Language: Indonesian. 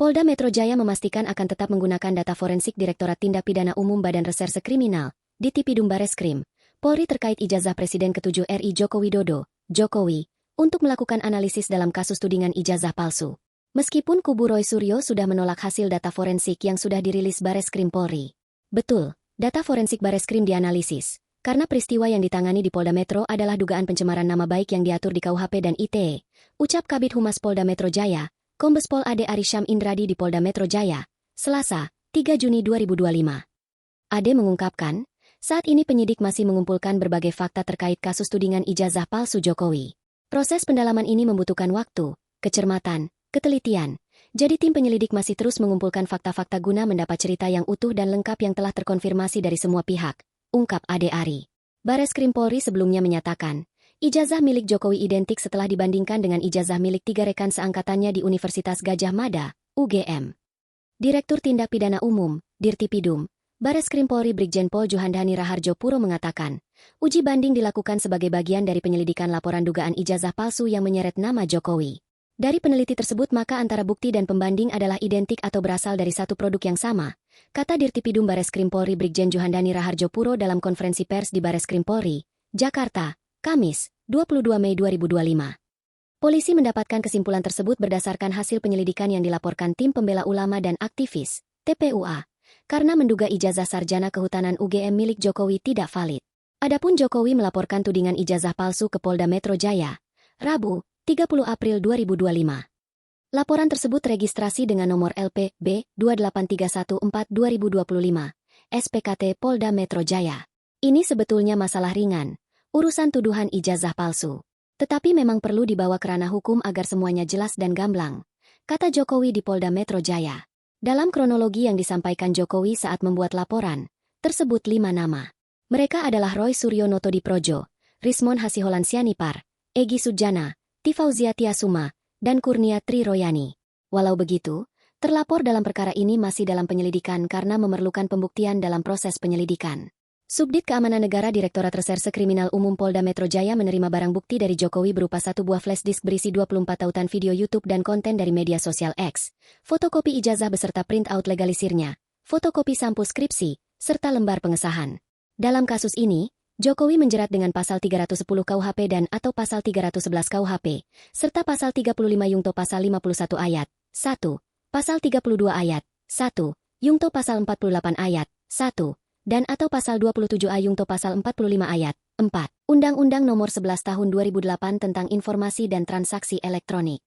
Polda Metro Jaya memastikan akan tetap menggunakan data forensik Direktorat Tindak Pidana Umum Badan Reserse Kriminal, Ditipidum Bareskrim, Polri terkait ijazah Presiden ke-7 RI Joko Widodo, Jokowi, untuk melakukan analisis dalam kasus tudingan ijazah palsu. Meskipun kubu Roy Suryo sudah menolak hasil data forensik yang sudah dirilis Bareskrim Polri. Betul, data forensik Bareskrim dianalisis, karena peristiwa yang ditangani di Polda Metro adalah dugaan pencemaran nama baik yang diatur di KUHP dan ITE, ucap Kabid Humas Polda Metro Jaya, Kombes Pol Ade Arisham Indradi di Polda Metro Jaya, Selasa, 3 Juni 2025. Ade mengungkapkan, saat ini penyidik masih mengumpulkan berbagai fakta terkait kasus tudingan ijazah palsu Jokowi. Proses pendalaman ini membutuhkan waktu, kecermatan, ketelitian. Jadi tim penyelidik masih terus mengumpulkan fakta-fakta guna mendapat cerita yang utuh dan lengkap yang telah terkonfirmasi dari semua pihak, ungkap Ade Ari. Bareskrim Polri sebelumnya menyatakan, ijazah milik Jokowi identik setelah dibandingkan dengan ijazah milik 3 rekan seangkatannya di Universitas Gadjah Mada, UGM. Direktur Tindak Pidana Umum, Dirtipidum, Bareskrim Polri Brigjen Pol Juhandhani Raharjo Puro mengatakan, uji banding dilakukan sebagai bagian dari penyelidikan laporan dugaan ijazah palsu yang menyeret nama Jokowi. Dari peneliti tersebut maka antara bukti dan pembanding adalah identik atau berasal dari satu produk yang sama, kata Dirtipidum Bareskrim Polri Brigjen Juhandhani Raharjo Puro dalam konferensi pers di Bareskrim Polri, Jakarta, Kamis, 22 Mei 2025. Polisi mendapatkan kesimpulan tersebut berdasarkan hasil penyelidikan yang dilaporkan tim pembela ulama dan aktivis, TPUA, karena menduga ijazah sarjana kehutanan UGM milik Jokowi tidak valid. Adapun Jokowi melaporkan tudingan ijazah palsu ke Polda Metro Jaya, Rabu, 30 April 2025. Laporan tersebut registrasi dengan nomor LPB 28314/2025, SPKT Polda Metro Jaya. Ini sebetulnya masalah ringan, urusan tuduhan ijazah palsu. Tetapi memang perlu dibawa ke ranah hukum agar semuanya jelas dan gamblang, kata Jokowi di Polda Metro Jaya. Dalam kronologi yang disampaikan Jokowi saat membuat laporan, tersebut 5 nama. Mereka adalah Roy Suryo Notodiprojo, Rismon Hasiholan Sianipar, Egy Sujana, Tifauzia Tiasuma, dan Kurnia Tri Royani. Walau begitu, terlapor dalam perkara ini masih dalam penyelidikan karena memerlukan pembuktian dalam proses penyelidikan. Subdit Keamanan Negara Direktorat Reserse Kriminal Umum Polda Metro Jaya menerima barang bukti dari Jokowi berupa 1 buah flash disk berisi 24 tautan video YouTube dan konten dari media sosial X, fotokopi ijazah beserta print out legalisirnya, fotokopi sampul skripsi, serta lembar pengesahan. Dalam kasus ini, Jokowi menjerat dengan pasal 310 KUHP dan atau pasal 311 KUHP, serta pasal 35 Yungto pasal 51 ayat 1, pasal 32 ayat 1, Yungto pasal 48 ayat 1, dan atau pasal 27A Yungto pasal 45 ayat 4, Undang-Undang Nomor 11 Tahun 2008 tentang Informasi dan Transaksi Elektronik.